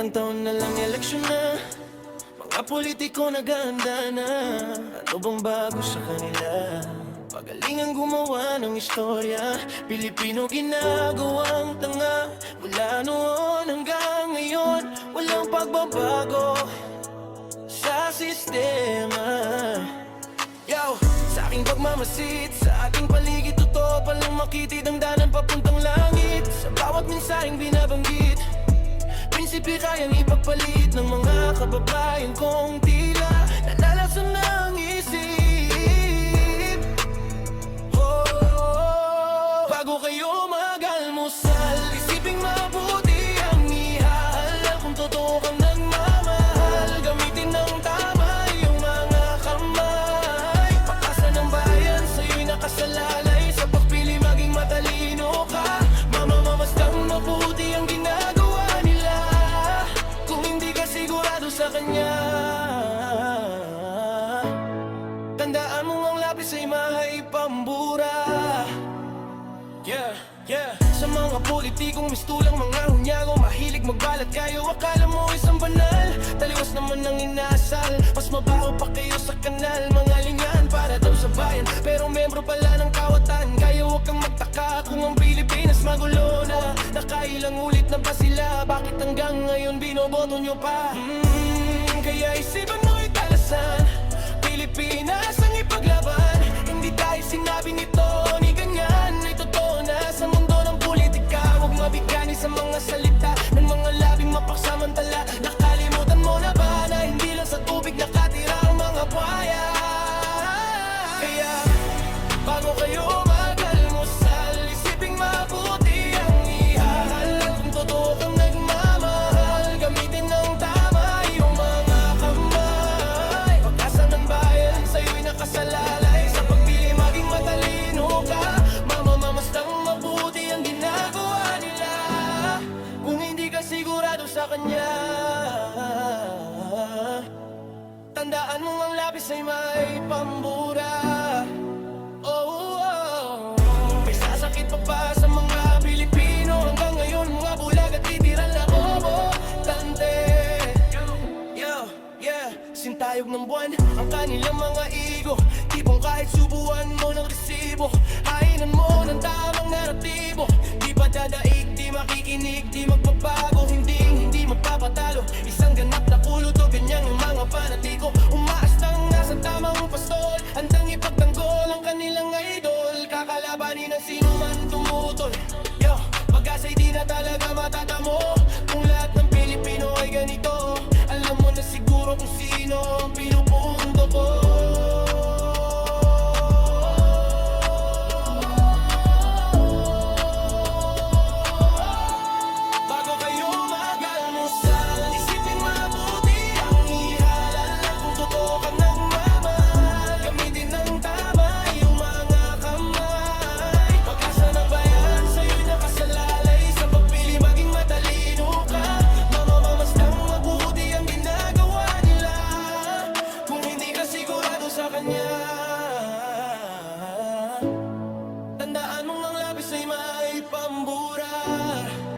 Ilang taon na lang eleksyon na, mga politiko naghahanda na. Ano bang bago sa kanila? Pagalingan gumawa ng istorya, Pilipino ginagawang tanga. Mula noon hanggang ngayon, walang pagbabago sa sistema. Yo, sa aking pagmamasid, sa ating paligid, totoo palang makitid ang danan papuntang langit. Sa bawat mensaheng binabanggit, prinsipe kayang ipagpalit ng mga kababayan kong tila nalalasan ng isip. Bago kayo mag-almusal, isiping mabuti ang ihahal. Kung totoo kang nagmamahal, gamitin ng tama iyong mga kamay. Pag-asa ng bayan sa'yo'y nakasalalay. Sa pagpili maging matalino ka, mamamamastang mabuti ang ginagawa nila. Kung hindi ka sigurado sa kanya, tandaan mo ang lapis ay maipambura. Yeah, yeah. Sa mga politikong mistulang mga hunyago, mahilig magbalat kayo, akala mo isang banal. Taliwas naman ang inasal, mas mabaho pa kayo sa kanal. Mga linyan para daw sa bayan, pero membro pala ng kawatan. Kaya huwag kang magtaka kung ang Pilipinas magulo na. Nakailang ulit na ba sila? Bakit hanggang ngayon binoboto nyo pa? Kaya isipan mo'y talasan, Pilipinas ang ipaglaban. Hindi tayo sinabi nito ni ganyan, ay totoo na sa mundo ng politika. Huwag mabigani sa mga salita ng mga labing mapagsamantala. Nakalimutan mo na ba na hindi lang sa tubig nakatira ang mga buhaya? Kaya bago kayo mag-almusal, isiping mabuti ang ihahal. Kung totoo kang nagmamahal, gamitin ng tama iyong mga kamay. Pag-asa ng bayan sa'yo'y nakasalalay. Sa pagpili maging matalino ka, mamamamastang mabuti ang ginagawa nila. Kung hindi ka sigurado sa kanya, tandaan mo ang lapis ay may pambura. May sasakit pa ba sa mga Pilipino? Hanggang ngayon mga bulag at titiran na bobo tante. Yo, yeah, sintayog ng buwan ang kanilang mga ego. Tipong kahit subuan mo ng resibo, hainan mo ng tamang naratibo. Di pa dadaig, di makikinig, di magbabago, hindi magpapatalo. Isang ganap na kuluto, ganyan ang mga panatiko. Umaastang nasa tamang pastol, handang ipagtanggol ang kanilang idol. Kakalabanin ang sino man tumutol. Yo, pag-asa'y di na talaga matatamo. Kung lahat ng Pilipino ay ganito, alam mo na siguro kung sino ang pinupundo ko.